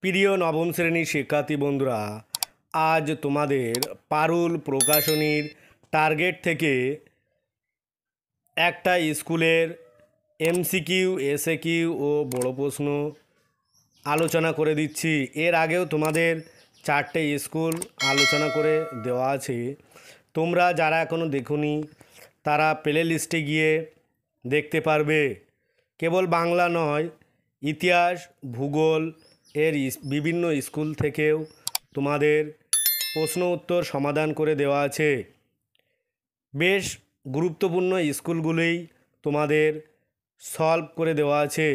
প্রিয় নবম শ্রেণীর শিক্ষার্থী বন্ধুরা, আজ তোমাদের পারুল প্রকাশনীর টার্গেট থেকে একটা স্কুলের এমসিকিউ, এসএকিউ ও বড় প্রশ্ন আলোচনা করে দিচ্ছি। এর আগেও তোমাদের 4টে স্কুল আলোচনা করে দেওয়া আছে। তোমরা যারা এখনও দেখোনি তারা প্লে লিস্টে গিয়ে দেখতে পারবে। কেবল বাংলা নয়, ইতিহাস, ভূগোল এর বিভিন্ন স্কুল থেকেও তোমাদের প্রশ্ন উত্তর সমাধান করে দেওয়া আছে। বেশ গুরুত্বপূর্ণ স্কুলগুলোই তোমাদের সলভ করে দেওয়া আছে।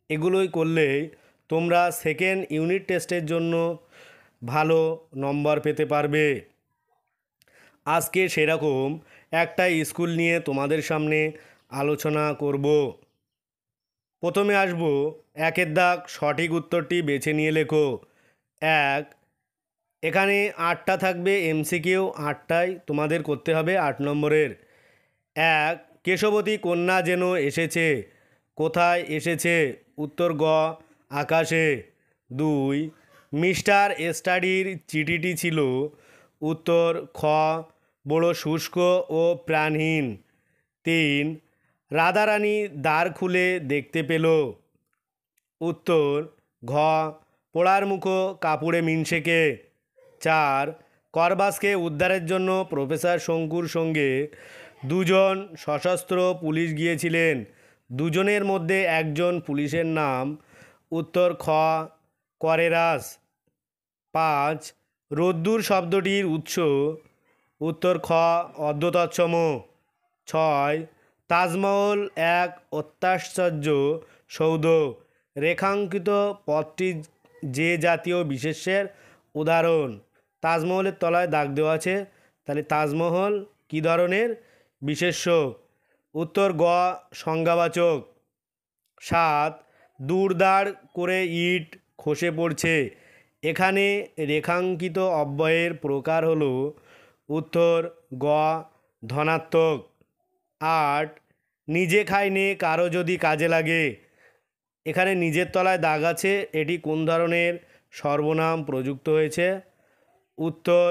এগুলোই করলে তোমরা সেকেন্ড ইউনিট টেস্টের জন্য ভালো নম্বর পেতে পারবে। আজকে সেরকম একটা স্কুল নিয়ে তোমাদের সামনে আলোচনা করব। প্রথমে আসবো একের দাগ, সঠিক উত্তরটি বেছে নিয়ে লেখো। এক, এখানে 8টা থাকবে এমসিকিউ, 8টাই তোমাদের করতে হবে 8 নম্বরের। 1, কেশবতী কন্যা যেন এসেছে, কোথায় এসেছে? উত্তর গ, আকাশে। 2, মিস্টার স্টাডির চিঠিটি ছিল, উত্তর খ, বড় শুষ্ক ও প্রাণহীন। 3, রাধারানী দ্বার খুলে দেখতে পেল, উত্তর ঘ, পোড়ার মুখো কাপড়ে মিনসেকে। 4, করবাসকে উদ্ধারের জন্য প্রফেসর শঙ্কুর সঙ্গে 2জন সশস্ত্র পুলিশ গিয়েছিলেন, দুজনের মধ্যে একজন পুলিশের নাম, উত্তর খ, করেরাস। 5, রোদ্দুর শব্দটির উৎস, উত্তর খ, অর্ধতৎসম। 6, তাজমহল এক অত্যাশ্চর্য সৌধ, রেখাঙ্কিত পথটি যে জাতীয় বিশেষ্যের উদাহরণ? তাজমহলের তলায় দাগ দেওয়া আছে, তাহলে তাজমহল কী ধরনের বিশেষ্য? উত্তর গ, সংজ্ঞাবাচক। 7, দুড়দাড় করে ইট খসে পড়ছে, এখানে রেখাঙ্কিত অব্যয়ের প্রকার হলো, উত্তর গ, ধনাত্মক। 8, নিজে খাইনে কারো যদি কাজে লাগে, এখানে নিজের তলায় দাগ আছে, এটি কোন ধরনের সর্বনাম প্রযুক্ত হয়েছে? উত্তর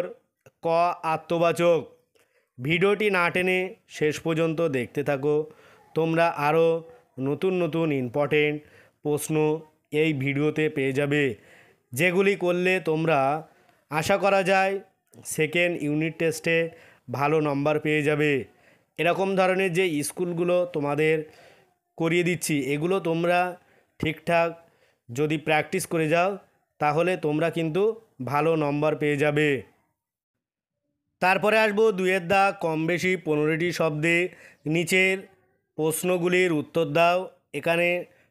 ক, আত্মবাচক। ভিডিওটি না টেনে শেষ পর্যন্ত দেখতে থাকো, তোমরা আরও নতুন নতুন ইম্পর্টেন্ট প্রশ্ন এই ভিডিওতে পেয়ে যাবে, যেগুলি করলে তোমরা আশা করা যায় সেকেন্ড ইউনিট টেস্টে ভালো নম্বর পেয়ে যাবে। এরকম ধরনের যে স্কুলগুলো তোমাদের করিয়ে দিচ্ছি, এগুলো তোমরা ঠিকঠাক যদি প্র্যাকটিস করে যাও তাহলে তোমরা কিন্তু ভালো নম্বর পেয়ে যাবে। তারপরে আসবো 2-এর দাগ, কম বেশি 15টি শব্দে নিচের প্রশ্নগুলির উত্তর দাও। এখানে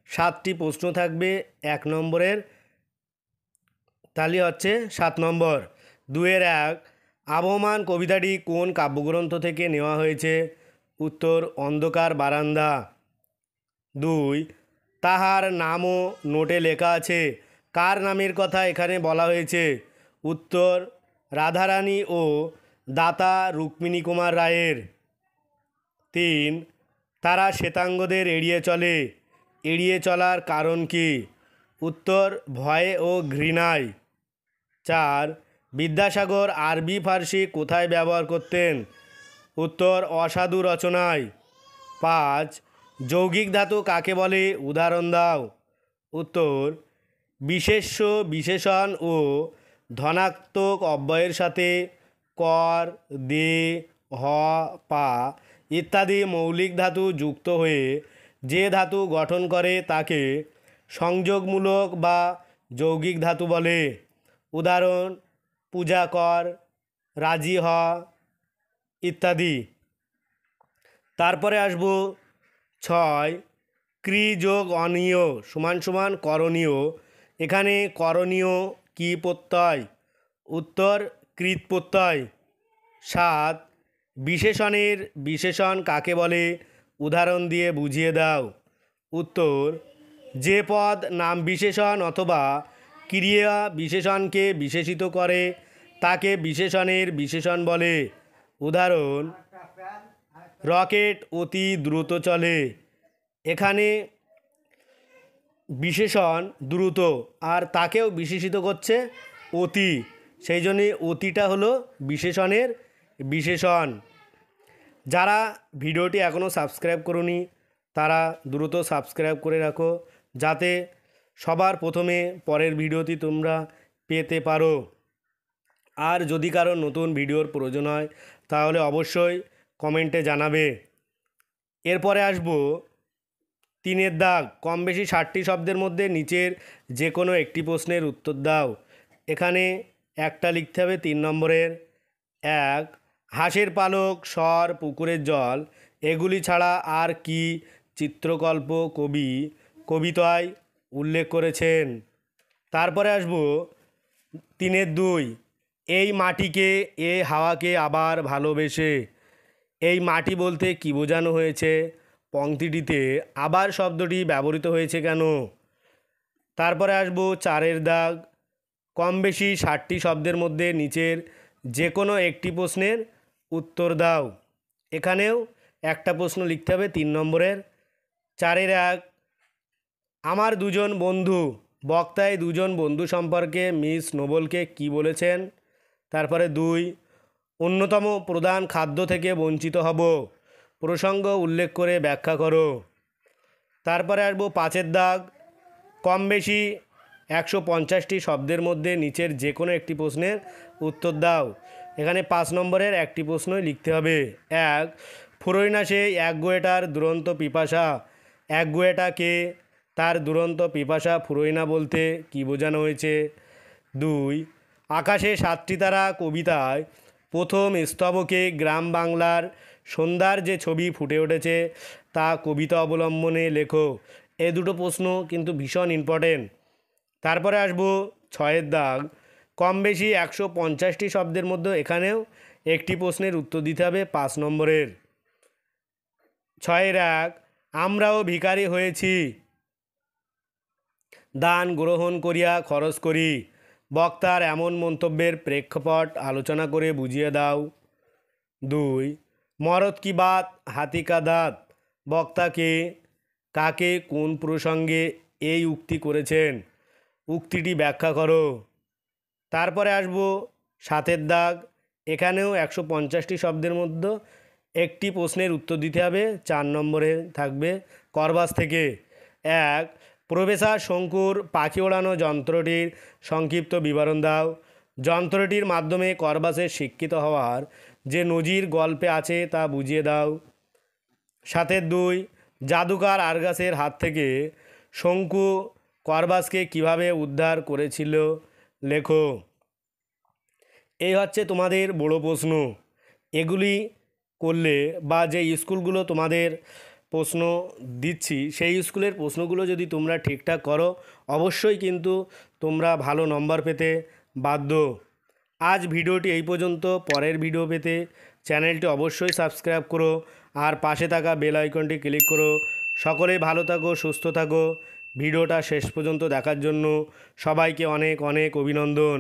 7টি প্রশ্ন থাকবে 1 নম্বরের, তাহলে হচ্ছে 7 নম্বর। 2-এর 1, আবহমান কবিতাটি কোন কাব্যগ্রন্থ থেকে নেওয়া হয়েছে? উত্তর অন্ধকার বারান্দা। 2, তাহার নামও নোটে লেখা আছে, কার নামের কথা এখানে বলা হয়েছে? উত্তর রাধারানী ও দাতা রুক্মিণী কুমার রায়ের। 3, তারা শ্বেতাঙ্গদের এড়িয়ে চলে, এড়িয়ে চলার কারণ কি? উত্তর ভয়ে ও ঘৃণায়। 4, বিদ্যাসাগর আরবি ফার্সি কোথায় ব্যবহার করতেন? উত্তর অসাধু রচনায়। 5, যৌগিক ধাতু কাকে বলে? উদাহরণ দাও। উত্তর বিশেষ্য, বিশেষণ ও ধনাত্মক অব্যয়ের সাথে কর, দে, হ, পা ইত্যাদি মৌলিক ধাতু যুক্ত হয়ে যে ধাতু গঠন করে তাকে সংযোগমূলক বা যৌগিক ধাতু বলে। উদাহরণ পূজা কর, রাজি হ ইত্যাদি। তারপরে আসবো 6, ক্রি যোগ অনীয় সমান সমান করণীয়, এখানে করণীয় কি প্রত্যয়? উত্তর কৃত প্রত্যয়। 7, বিশেষণের বিশেষণ কাকে বলে? উদাহরণ দিয়ে বুঝিয়ে দাও। উত্তর যে পদ নাম বিশেষণ অথবা ক্রিয়া বিশেষণকে বিশেষিত করে তাকে বিশেষণের বিশেষণ বলে। উদাহরণ রকেট অতি দ্রুত চলে, এখানে বিশেষণ দ্রুত, আর তাকেও বিশেষিত করছে অতি, সেই জন্যই অতিটা হলো বিশেষণের বিশেষণ। যারা ভিডিওটি এখনও সাবস্ক্রাইব করোনি তারা দ্রুত সাবস্ক্রাইব করে রাখো, যাতে সবার প্রথমে পরের ভিডিওটি তোমরা পেতে পারো। আর যদি কারো নতুন ভিডিওর প্রয়োজন হয় তাহলে অবশ্যই কমেন্টে জানাবে। এরপরে আসবো 3 দাগ, কম বেশি 60টি শব্দের মধ্যে নিচের যে কোনো একটি প্রশ্নের উত্তর দাও। এখানে একটা লিখতে হবে 3 নম্বরের। 1, হাঁসের পালক, স্বর, পুকুরের জল এগুলি ছাড়া আর কি চিত্রকল্প কবি কবিতায় উল্লেখ করেছেন? তারপরে আসবো 3-2, এই মাটিকে এ হাওয়াকে আবার ভালোবেসে। এই মাটি বলতে কী বোঝানো হয়েছে? পংক্তিটিতে আবার শব্দটি ব্যবহৃত হয়েছে কেন? তারপরে আসবো 4 দাগ, কম বেশি 60টি শব্দের মধ্যে নিচের যে কোনো একটি প্রশ্নের উত্তর দাও। এখানেও একটা প্রশ্ন লিখতে হবে 3 নম্বরের। 4-1, আমার দুজন বন্ধু, বক্তায় দুজন বন্ধু সম্পর্কে মিস নোবেলকে কি বলেছেন? তারপরে 2, অন্যতম প্রধান খাদ্য থেকে বঞ্চিত হব, প্রসঙ্গ উল্লেখ করে ব্যাখ্যা করো। তারপরে আসবো 5 দাগ, কম বেশি 150টি শব্দের মধ্যে নিচের যে কোনো একটি প্রশ্নের উত্তর দাও। এখানে 5 নম্বরের একটি প্রশ্নই লিখতে হবে। 1, ফুরোয় সে একগুঁয়েটার দুরন্ত পিপাসা। একগুঁয়েটা কে? তার দুরন্ত পিপাসা ফুরোয় না বলতে কী বোঝানো হয়েছে? 2, আকাশে 7টি তারা কবিতায় প্রথম স্তবকে গ্রাম বাংলার সন্ধ্যার যে ছবি ফুটে উঠেছে তা কবিতা অবলম্বনে লেখো। এই দুটো প্রশ্ন কিন্তু ভীষণ ইম্পর্টেন্ট। তারপরে আসবো 6 দাগ, কম বেশি 150টি শব্দের মধ্যে এখানেও একটি প্রশ্নের উত্তর দিতে হবে 5 নম্বরের। 6-1, আমরাও ভিখারি হয়েছি, দান গ্রহণ করিয়া খরচ করি। বক্তার এমন মন্তব্যের প্রেক্ষাপট আলোচনা করে বুঝিয়ে দাও। 2, মরদ কি বাত হাতি কা দাঁত। বক্তাকে কাকে কোন প্রসঙ্গে এই উক্তি করেছেন? উক্তিটি ব্যাখ্যা করো। তারপরে আসবো 7 দাগ, এখানেও 150টি শব্দের মধ্যে একটি প্রশ্নের উত্তর দিতে হবে। 4 নম্বরে থাকবে করবাস থেকে। 1, প্রফেসর শঙ্কুর পাখি ওড়ানো যন্ত্রটির সংক্ষিপ্ত বিবরণ দাও। যন্ত্রটির মাধ্যমে করবাসের শিক্ষিত হওয়ার যে নজির গল্পে আছে তা বুঝিয়ে দাও। 7-2, জাদুকর আরগাসের হাত থেকে শঙ্কু করবাসকে কিভাবে উদ্ধার করেছিল লেখো। এই হচ্ছে তোমাদের বড় প্রশ্ন। এগুলি করলে বা যে স্কুলগুলো তোমাদের প্রশ্ন দিচ্ছি সেই স্কুলের প্রশ্নগুলো যদি তোমরা ঠিকঠাক করো অবশ্যই কিন্তু তোমরা ভালো নম্বর পেতে বাধ্য। আজ ভিডিওটি এই পর্যন্ত। পরের ভিডিও পেতে চ্যানেলটি অবশ্যই সাবস্ক্রাইব করো আর পাশে থাকা বেল আইকনটি ক্লিক করো। সকলেই ভালো থাকো, সুস্থ থাকো। ভিডিওটা শেষ পর্যন্ত দেখার জন্য সবাইকে অনেক অনেক অভিনন্দন।